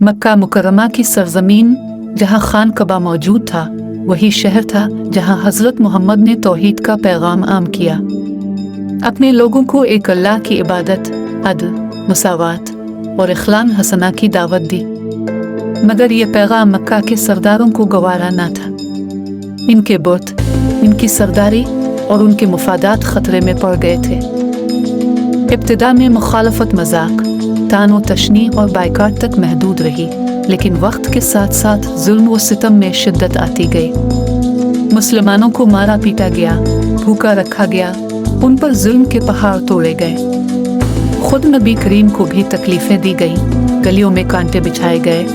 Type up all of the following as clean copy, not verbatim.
مکہ مکرمہ کی سرزمین جہاں خان کعبہ موجود تھا وہی شہر تھا جہاں حضرت محمد نے توحید کا پیغام عام کیا، اپنے لوگوں کو ایک اللہ کی عبادت، عدل، مساوات اور اخلاق حسنہ کی دعوت دی۔ مگر یہ پیغام مکہ کے سرداروں کو گوارا نہ تھا۔ ان کے بت، ان کی سرداری اور ان کے مفادات خطرے میں پڑ گئے تھے۔ ابتدا میں مخالفت مذاق، طعن و تشنیع اور بائیکاٹ تک محدود رہی، لیکن وقت کے ساتھ ساتھ ظلم و ستم میں شدت آتی گئی۔ مسلمانوں کو مارا پیٹا گیا، بھوکا رکھا گیا، ان پر ظلم کے پہاڑ توڑے گئے۔ خود نبی کریم کو بھی تکلیفیں دی گئیں، گلیوں میں کانٹے بچھائے گئے،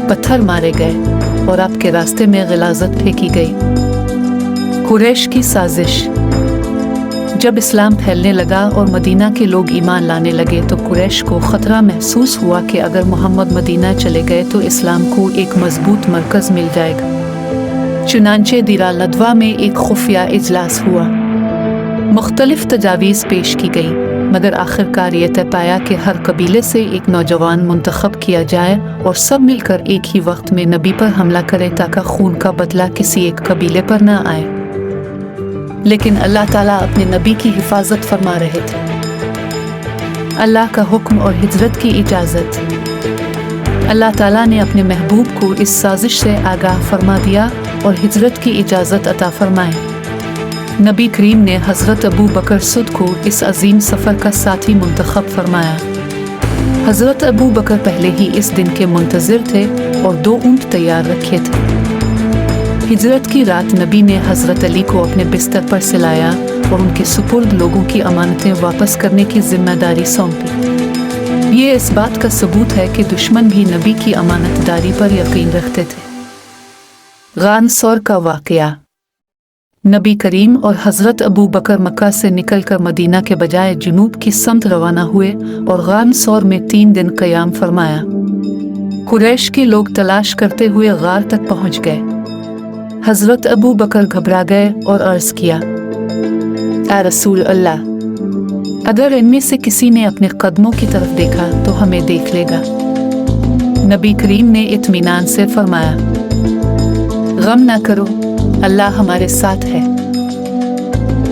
پتھر مارے گئے اور آپ کے راستے میں غلاظت پھینکی گئی۔ قریش کی سازش۔ جب اسلام پھیلنے لگا اور مدینہ کے لوگ ایمان لانے لگے تو قریش کو خطرہ محسوس ہوا کہ اگر محمد مدینہ چلے گئے تو اسلام کو ایک مضبوط مرکز مل جائے گا۔ چنانچہ دیر الندوہ میں ایک خفیہ اجلاس ہوا۔ مختلف تجاویز پیش کی گئی، مگر آخر کار یہ طے پایا کہ ہر قبیلے سے ایک نوجوان منتخب کیا جائے اور سب مل کر ایک ہی وقت میں نبی پر حملہ کرے تاکہ خون کا بدلہ کسی ایک قبیلے پر نہ آئے۔ لیکن اللہ تعالیٰ اپنے نبی کی حفاظت فرما رہے تھے۔ اللہ کا حکم اور ہجرت کی اجازت۔ اللہ تعالیٰ نے اپنے محبوب کو اس سازش سے آگاہ فرما دیا اور ہجرت کی اجازت عطا فرمائی۔ نبی کریم نے حضرت ابو بکر صدیق کو اس عظیم سفر کا ساتھی منتخب فرمایا۔ حضرت ابو بکر پہلے ہی اس دن کے منتظر تھے اور 2 اونٹ تیار رکھے تھے۔ ہجرت کی رات نبی نے حضرت علی کو اپنے بستر پر سلایا اور ان کے سپرد لوگوں کی امانتیں واپس کرنے کی ذمہ داری سونپی۔ یہ اس بات کا ثبوت ہے کہ دشمن بھی نبی کی امانت داری پر یقین رکھتے تھے۔ غار ثور کا واقعہ۔ نبی کریم اور حضرت ابو بکر مکہ سے نکل کر مدینہ کے بجائے جنوب کی سمت روانہ ہوئے اور غار ثور میں 3 دن قیام فرمایا۔ قریش کے لوگ تلاش کرتے ہوئے غار تک پہنچ گئے۔ حضرت ابو بکر گھبرا گئے اور عرض کیا، اے رسول اللہ، اگر ان میں سے کسی نے اپنے قدموں کی طرف دیکھا تو ہمیں دیکھ لے گا۔ نبی کریم نے اطمینان سے فرمایا، غم نہ کرو، اللہ ہمارے ساتھ ہے۔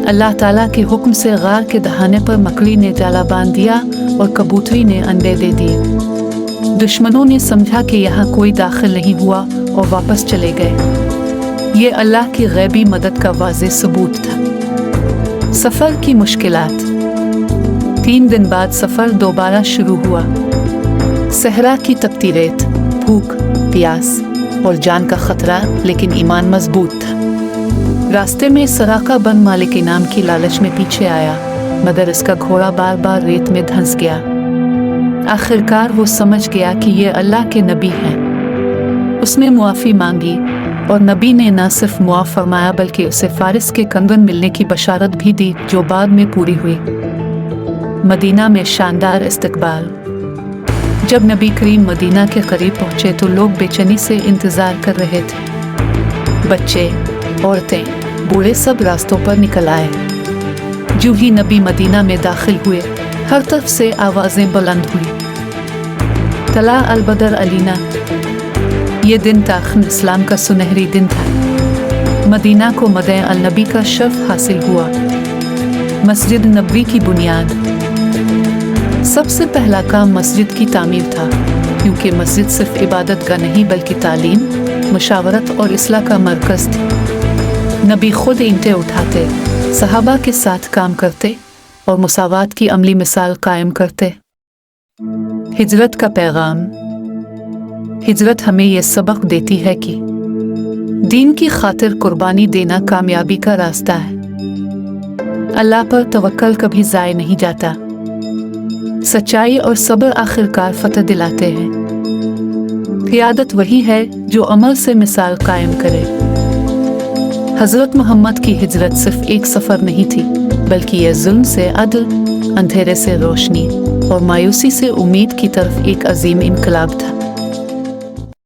اللہ تعالیٰ کے حکم سے غار کے دہانے پر مکڑی نے جالا باندھ دیا اور کبوتری نے انڈے دے دیے۔ دشمنوں نے سمجھا کہ یہاں کوئی داخل نہیں ہوا اور واپس چلے گئے۔ یہ اللہ کی غیبی مدد کا واضح ثبوت تھا۔ سفر کی مشکلات۔ 3 دن بعد سفر دوبارہ شروع ہوا۔ صحرا کی تپتی ریت، بھوک، پیاس اور جان کا خطرہ، لیکن ایمان مضبوط تھا۔ راستے میں سراقہ بن مالک انعام کی لالچ میں پیچھے آیا، مگر اس کا گھوڑا بار بار ریت میں دھنس گیا۔ آخر کار وہ سمجھ گیا کہ یہ اللہ کے نبی ہیں۔ اس نے معافی مانگی اور نبی نے نہ صرف معاف فرمایا بلکہ اسے فارس کے کنگن ملنے کی بشارت بھی دی جو بعد میں پوری ہوئی۔ مدینہ میں شاندار استقبال۔ جب نبی کریم مدینہ کے قریب پہنچے تو لوگ بے چینی سے انتظار کر رہے تھے۔ بچے، عورتیں، بوڑھے سب راستوں پر نکل آئے۔ جو ہی نبی مدینہ میں داخل ہوئے، ہر طرف سے آوازیں بلند ہوئی، طلع البدر علینا۔ یہ دن تاریخ اسلام کا سنہری دن تھا۔ مدینہ کو مدینہ النبی کا شرف حاصل ہوا۔ مسجد نبوی کی بنیاد۔ سب سے پہلا کام مسجد کی تعمیر تھا، کیونکہ مسجد صرف عبادت گاہ نہیں بلکہ تعلیم، مشاورت اور اصلاح کا مرکز تھی۔ نبی خود اینٹیں اٹھاتے، صحابہ کے ساتھ کام کرتے اور مساوات کی عملی مثال قائم کرتے۔ ہجرت کا پیغام۔ ہجرت ہمیں یہ سبق دیتی ہے کہ دین کی خاطر قربانی دینا کامیابی کا راستہ ہے۔ اللہ پر توکل کبھی ضائع نہیں جاتا۔ سچائی اور صبر آخرکار فتح دلاتے ہیں۔ قیادت وہی ہے جو عمل سے مثال قائم کرے۔ حضرت محمد کی ہجرت صرف ایک سفر نہیں تھی، بلکہ یہ ظلم سے عدل، اندھیرے سے روشنی اور مایوسی سے امید کی طرف ایک عظیم انقلاب تھا۔